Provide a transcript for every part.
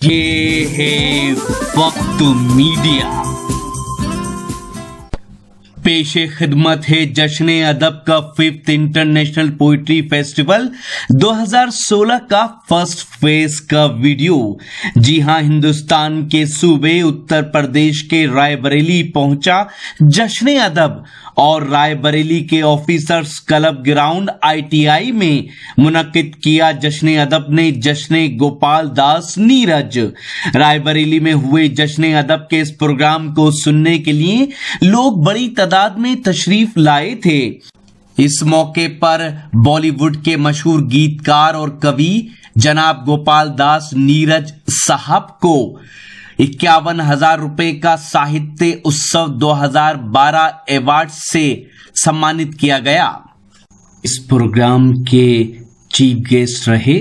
ये है वक्त मीडिया। पेशे खिदमत है जश्न अदब का 5th इंटरनेशनल पोइट्री फेस्टिवल 2016 का फर्स्ट फेज का वीडियो। जी हां, हिंदुस्तान के सूबे उत्तर प्रदेश के रायबरेली पहुंचा जश्न अदब और रायबरेली के ऑफिसर्स क्लब ग्राउंड ITI में मुनक्किद किया जश्न अदब ने जश्न गोपाल दास नीरज। रायबरेली में हुए जश्न अदब के इस प्रोग्राम को सुनने के लिए लोग बड़ी तादाद में तशरीफ लाए थे। इस मौके पर बॉलीवुड के मशहूर गीतकार और कवि जनाब गोपाल दास नीरज साहब को 51,000 रुपए का साहित्य उत्सव 2012 अवार्ड से सम्मानित किया गया। इस प्रोग्राम के चीफ गेस्ट रहे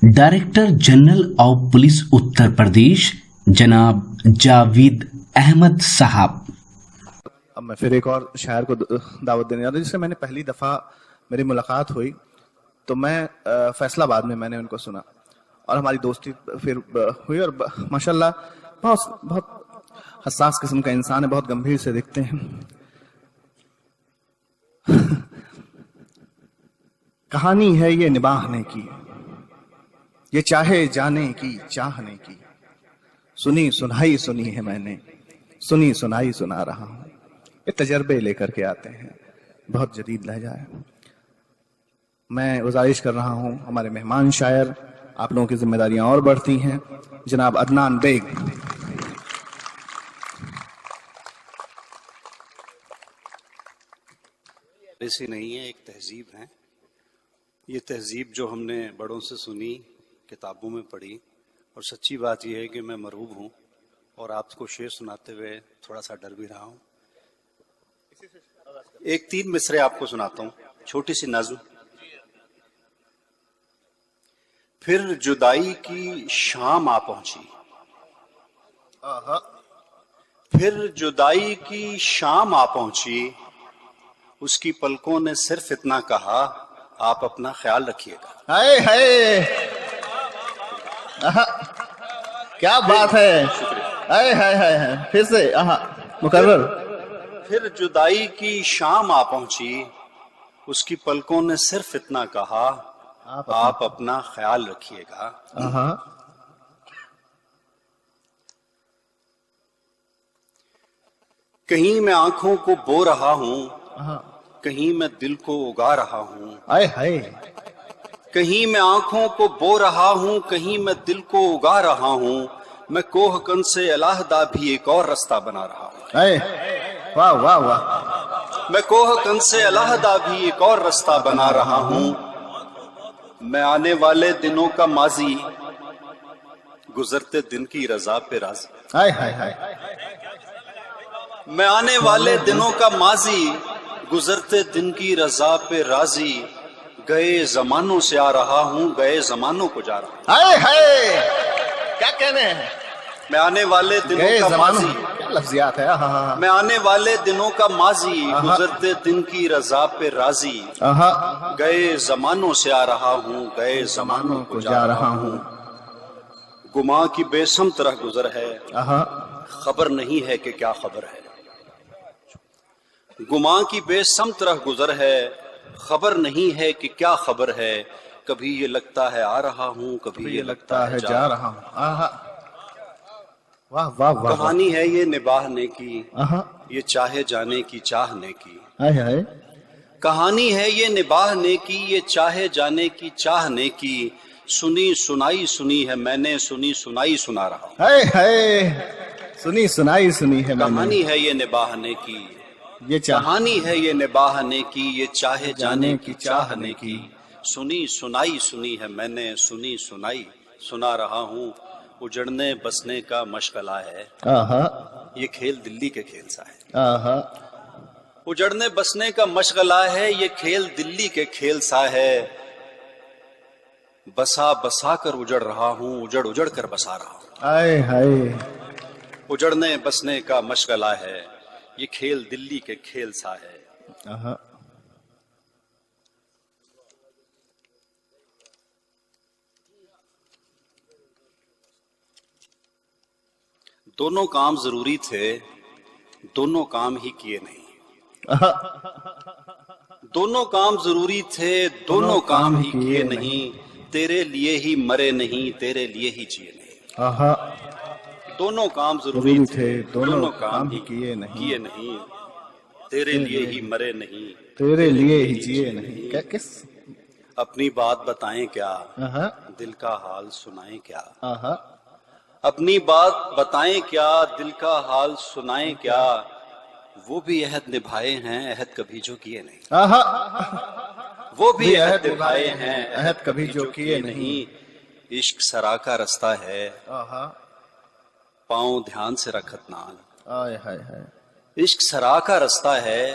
director general of police Uttar Pradesh जनाब जावेद अहमद साहब। अब मैं फिर एक और शायर को दावत देने जा रहा हूं जिससे मैंने पहली दफा मेरी मुलाकात हुई तो मैं फैसलाबाद में मैंने उनको सुना और हमारी दोस्ती फिर हुई और माशाल्लाह बहुत बहुत हसास किस्म का इंसान है, बहुत गंभीर से दिखते हैं। कहानी है ये निभाने की, ये चाहे जाने की चाहने की, सुनी सुनाई सुनी है मैंने, सुनी सुनाई सुना रहा हूं। ये तजर्बे लेकर के आते हैं, बहुत जदीद लहजा है। मैं गुजारिश कर रहा हूं हमारे मेहमान शायर, आप लोगों की जिम्मेदारियां और बढ़ती हैं, जनाब अदनान बेग। ऐसी नहीं है, एक तहजीब है। ये तहजीब जो हमने बड़ों से सुनी, किताबों में पढ़ी, और सच्ची बात यह है कि मैं मरहूब हूँ और आपको शेर सुनाते हुए थोड़ा सा डर भी रहा हूँ। एक 3 मिसरे आपको सुनाता हूँ, छोटी सी नज़्म। फिर जुदाई की शाम आ पहुंची, फिर जुदाई की शाम आ पहुंची, उसकी पलकों ने सिर्फ इतना कहा, आप अपना ख्याल रखिएगा। हाय हाय, क्या बात है। हाय हाय हाय, फिर से मुकर्रर। फिर जुदाई की शाम आ पहुंची, उसकी पलकों ने सिर्फ इतना कहा, आप अपना ख्याल रखिएगा। कहीं मैं आंखों को बो रहा हूं, कहीं मैं दिल को उगा रहा हूं। हाय हाय, कहीं मैं आंखों को बो रहा हूं, कहीं मैं दिल को उगा रहा हूं। मैं कोहकन से अलहदा भी एक और रास्ता बना रहा हूं। हाय, वाह वाह वाह। मैं कोहकन से अलहदा भी एक और रास्ता बना रहा हूं। मैं आने वाले दिनों का माजी, गुजरते दिन की रजा पे राजी। हाय हाय हाय, मैं आने वाले दिनों का माजी, गुजरते दिन की रजा पे राजी। गए जमानों से आ रहा हूं, गए जमानों को जा रहा हूं। हाय हाय, क्या कहने हैं। मैं आने वाले दिनों का माजी, क्या लफ्जियात है। मैं आने वाले दिनों का माजी, गुजरते दिन की रजा पे राजी। गए जमानों से आ रहा हूं, गए जमानों को जा रहा हूं। गुमा की बेसमत रह गुजर है, खबर नहीं है कि क्या खबर है। गुमा की बेसमत रह गुजर है, खबर नहीं है कि क्या खबर है। कभी ये लगता है आ रहा हूं, कभी ये लगता है जा रहा हूं। वाह वाह वाह। कहानी है ये निभाने की, ये चाहे जाने की चाहने की। हाय हाय, कहानी है ये निभाने की, ये चाहे जाने की चाहने की। सुनी सुनाई सुनी है मैंने, सुनी सुनाई सुना रहा हूं। हाय हाय, सुनी सुनाई सुनी है मैंने। कहानी है ये निभाने की, ये कहानी है ये निभाने की, ये चाहे जाने की चाहने की। सुनी सुनाई सुनी है मैंने, सुनी सुनाई सुना रहा हूँ। उजड़ने बसने का मशगला है, ये खेल दिल्ली के खेल सा है। उजड़ने बसने का मशगला है, ये खेल दिल्ली के खेल सा है। बसा बसा कर उजड़ रहा हूँ, उजड़ उजड़ कर बसा रहा हूँ। हाय हाय, उजड़ने बसने का मशगला है, ये खेल दिल्ली के खेल सा है। दोनों काम जरूरी थे, दोनों काम ही किए नहीं। दोनों काम जरूरी थे, दोनों काम ही किए नहीं। तेरे लिए ही मरे नहीं, तेरे लिए ही जिए नहीं। आहा, दोनों काम जरूरी थे, दोनों काम ही किए नहीं। तेरे लिए ही मरे नहीं, तेरे लिए ही जिए नहीं। क्या किस? अपनी बात बताएं क्या, आहा, दिल का हाल सुनाएं क्या। आहा, अपनी बात बताएं क्या, दिल का हाल सुनाएं क्या। वो भी अहद निभाए हैं, अहद कभी जो किए नहीं। आहा, वो भी अहद निभाए हैं, अहद कभी जो किए नहीं। इश्क सरा का रास्ता है, आहा, पाँव ध्यान से रखत नान। आय हाय हाय, इश्क सरा का रास्ता है,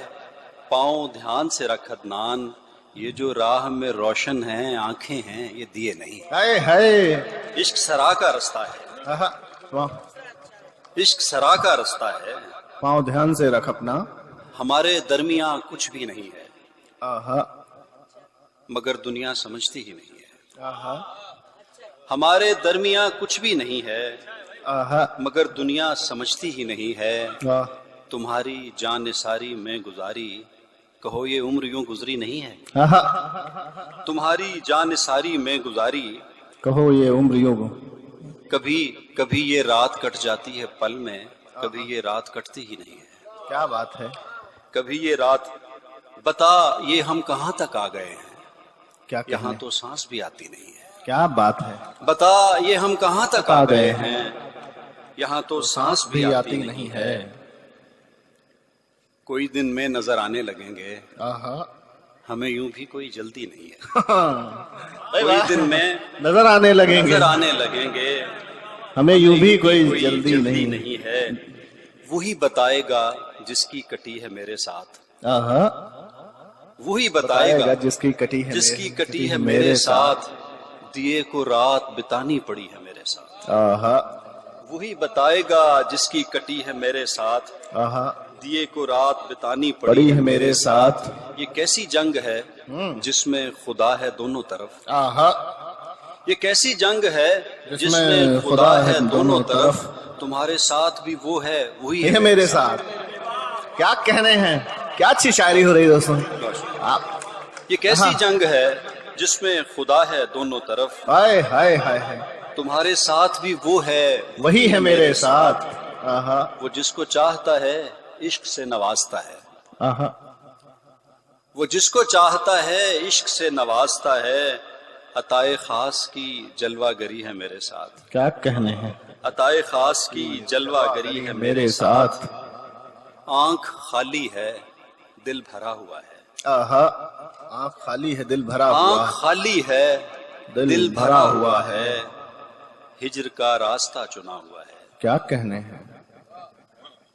पाँव ध्यान से रखत नान। ये जो राह में रोशन है, आंखें हैं, ये दिए नहीं। आय हाय, इश्क सरा का रास्ता है, आहा, वाह, इश्क सरा का रास्ता है। पाँव ध्यान से रख अपना। हमारे दरमियां कुछ भी नहीं है, आहा, मगर दुनिया समझती ही नहीं है। आहा, हमारे दरमियां कुछ भी नहीं है, आहा, मगर दुनिया समझती ही नहीं है। वाह, तुम्हारी जान निसारी में गुजारी, कहो ये उम्र यूं गुजरी नहीं है। आहा, तुम्हारी जान निसारी में गुजारी, कहो ये उम्र यूं। कभी कभी ये रात कट जाती है पल में, कभी ये रात कटती ही नहीं है। क्या बात है? कभी ये रात, बता ये हम कहाँ तक आ गए हैं, क्या यहाँ कहने? तो सांस भी आती नहीं है। क्या बात है? बता ये हम कहाँ तक आ गए हैं, यहाँ तो सांस भी आती नहीं है। कोई दिन में नजर आने लगेंगे, आहा, हमें यूं भी कोई जल्दी नहीं है। कोई दिन में नजर आने लगेंगे, नजर आने लगेंगे, हमें यूं भी कोई जल्दी नहीं। है। वही बताएगा जिसकी कटी है मेरे साथ। आहा, वही बताएगा जिसकी कटी है जिसकी कटी है मेरे साथ। दिए को रात बितानी पड़ी है मेरे साथ। आहा, वही बताएगा जिसकी कटी है मेरे साथ। आहा, दिए को रात बितानी पड़ी है मेरे साथ। ये कैसी जंग है जिसमें खुदा है दोनों तरफ। आहा, ये कैसी जंग है जिसमें खुदा है दोनों तरफ। तुम्हारे साथ भी वो है, वही है मेरे साथ। क्या कहने हैं? क्या अच्छी शायरी हो रही है दोस्तों। आप, ये कैसी जंग है जिसमें खुदा है दोनों तरफ। हाय हाय हाय हाय, तुम्हारे साथ भी वो है, वही है मेरे साथ। आहा, वो जिसको चाहता है इश्क से नवाजता है। आहा, वो जिसको चाहता है इश्क से नवाजता है। अताए खास की जलवागरी है मेरे साथ। क्या कहने हैं? अताए खास की जलवागरी है मेरे साथ। आंख खाली है, दिल भरा हुआ है। आहा, आँख खाली है, दिल भरा हुआ आंख खाली है, दिल भरा हुआ है। हिज्र का रास्ता चुना हुआ है। क्या कहने हैं?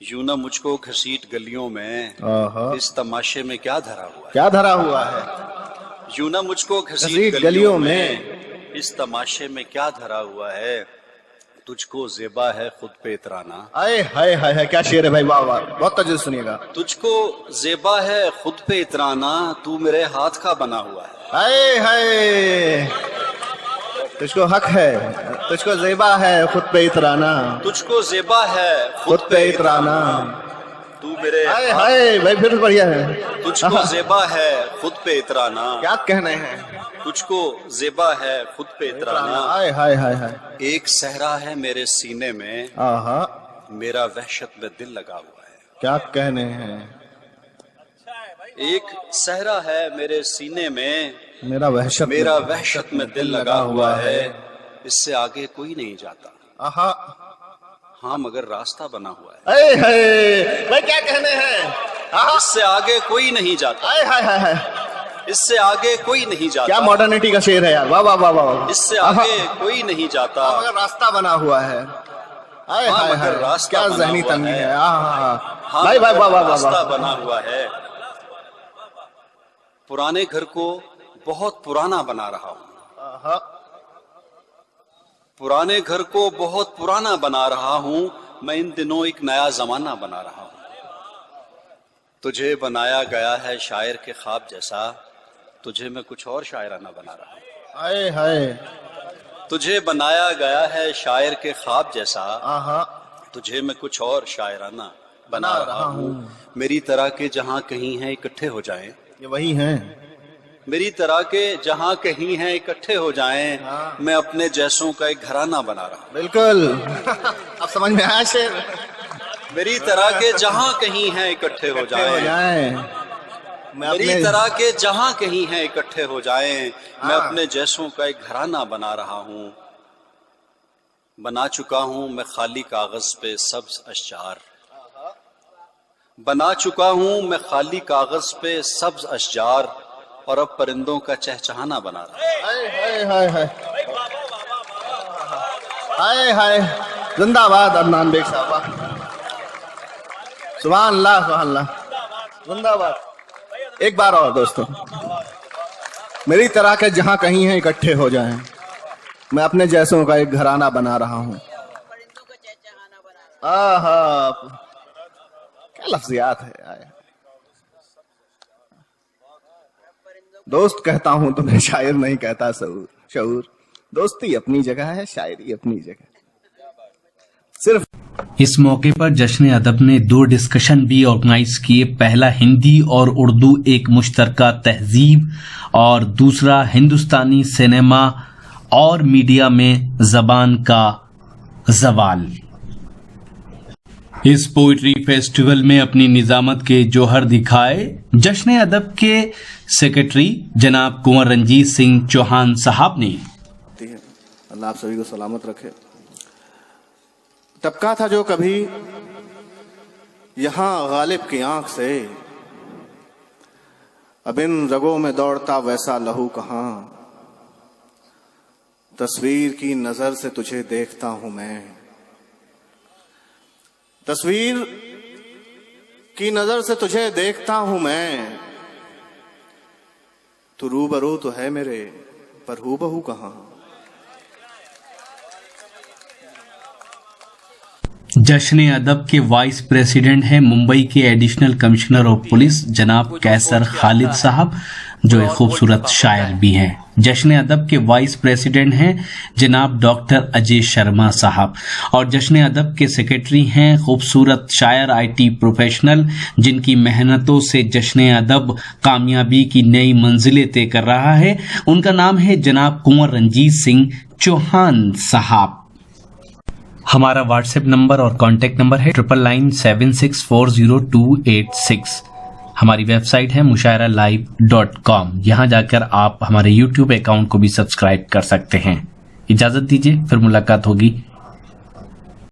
यूं ना मुझको घसीट गलियों में, आहा, इस तमाशे में क्या धरा हुआ है। क्या धरा हुआ है? यूं ना मुझको घसीट घसीट गलियों गलियों में, में, इस तमाशे में क्या धरा हुआ है। तुझको ज़ेबा है खुद पे इतराना। आए हाय हाय हाय, क्या शेर है भाई, वाह वाह, बहुत तजुल सुनिएगा। तुझको ज़ेबा है खुद पे इतराना, तू मेरे हाथ का बना हुआ है। हाय हाय, तुझको हक है, तुझको ज़ेबा है खुद पे इतराना। तुझको ज़ेबा है खुद पे इतराना। तू मेरे हाय हाय भाई, फिर बढ़िया है। तुझको ज़ेबा है खुद पे इतराना। क्या कहने हैं? तुझको ज़ेबा है खुद पे इतराना। हाय हाय हाय हाय, एक सहरा है मेरे सीने में, आहा, मेरा वहशत में दिल लगा हुआ है। क्या कहने हैं? एक सहरा है मेरे सीने में, मेरा वहशत में दिल लगा हुआ है। इससे आगे कोई नहीं जाता। आहा, हाँ मगर रास्ता बना हुआ है। हाय हाय भाई, क्या कहने हैं? आहा, इससे आगे कोई नहीं जाता। हाय हाय हाय हाय, इससे आगे कोई नहीं जाता। क्या मॉडर्निटी का शेर है यार, वाह वाह वाह वाह। इससे आगे कोई नहीं जाता। हाँ, मगर रास्ता बना हुआ है। हाय हाँ, हाय मगर हाय, रास्ता क्या बना ज़हनी हुआ तंगी है। है। हाँ, हाँ, भाई भाई, वाह वाह वाह रास्ता वाह। बना हुआ है। पुराने घर को बहुत पुराना बना रहा हूँ। आहा, पुराने घर को बहुत पुराना बना रहा हूँ। मैं इन दिनों एक नया जमाना बना रहा हूँ। तुझे बनाया गया है शायर के ख्वाब जैसा, तुझे मैं कुछ और शायराना बना रहा हूँ। हाय हाय, तुझे बनाया गया है शायर के ख्वाब जैसा, आहा, तुझे मैं कुछ और शायराना बना रहा हूँ। मेरी तरह के जहाँ कहीं हैं इकट्ठे हो जाएं, ये वही हैं। मेरी तरह के जहाँ कहीं हैं इकट्ठे हो जाएं, मैं अपने जैसों का एक घराना बना रहा हूँ। बिल्कुल अब समझ में आया शेर। मेरी तरह के जहाँ कहीं हैं इकट्ठे हो हो जाएं, जाएं, मैं मेरी अपने तरह के जहाँ कहीं हैं इकट्ठे हो जाएं, मैं अपने जैसों का एक घराना बना रहा हूँ। बना चुका हूँ मैं खाली कागज पे सब्ज अशजार, बना चुका हूँ मैं खाली कागज पे सब्ज अशजार, और अब परिंदों का चहचहाना बना रहा हूँ। हाय हाय हाय हाय हाय, जिंदाबाद अदनान बेग साहब, सुभान अल्लाह सुभान अल्लाह, जिंदाबाद। एक बार और दोस्तों, मेरी तरह के जहां कहीं हैं इकट्ठे हो जाएं, मैं अपने जैसों का एक घराना बना रहा हूं। आहा, क्या लफ्जियात है आया। दोस्त कहता हूं तुम्हें, शायर नहीं कहता शऊर। दोस्ती अपनी जगह है, शायरी अपनी जगह। सिर्फ इस मौके पर जश्न अदब ने 2 डिस्कशन भी ऑर्गेनाइज किए। पहला हिंदी और उर्दू एक मुश्तरका तहजीब, और दूसरा हिंदुस्तानी सिनेमा और मीडिया में जबान का जवाल। इस पोइट्री फेस्टिवल में अपनी निजामत के जौहर दिखाए जश्न अदब के सेक्रेटरी जनाब कुंवर रंजीत सिंह चौहान साहब ने। अल्लाह आप सभी को सलामत रखे। टपका था जो कभी यहां गालिब की आंख से, अब इन रगों में दौड़ता वैसा लहू कहां। तस्वीर की नजर से तुझे देखता हूं मैं, तस्वीर की नजर से तुझे देखता हूं मैं। तू रूबरू तो है मेरे, पर हूबहू कहां। जश्न अदब के वाइस प्रेसिडेंट हैं मुंबई के एडिशनल कमिश्नर ऑफ पुलिस जनाब कैसर खालिद साहब, जो एक खूबसूरत शायर भी हैं। जश्न अदब के वाइस प्रेसिडेंट हैं जनाब डॉक्टर अजय शर्मा साहब, और जश्न अदब के सेक्रेटरी हैं खूबसूरत शायर IT प्रोफेशनल, जिनकी मेहनतों से जश्न अदब कामयाबी की नई मंजिलें तय कर रहा है। उनका नाम है जनाब कुंवर रंजीत सिंह चौहान साहब। हमारा व्हाट्सएप नंबर और कॉन्टैक्ट नंबर है 9996402886। हमारी वेबसाइट है mushairalive.com। यहाँ जाकर आप हमारे YouTube अकाउंट को भी सब्सक्राइब कर सकते हैं। इजाजत दीजिए, फिर मुलाकात होगी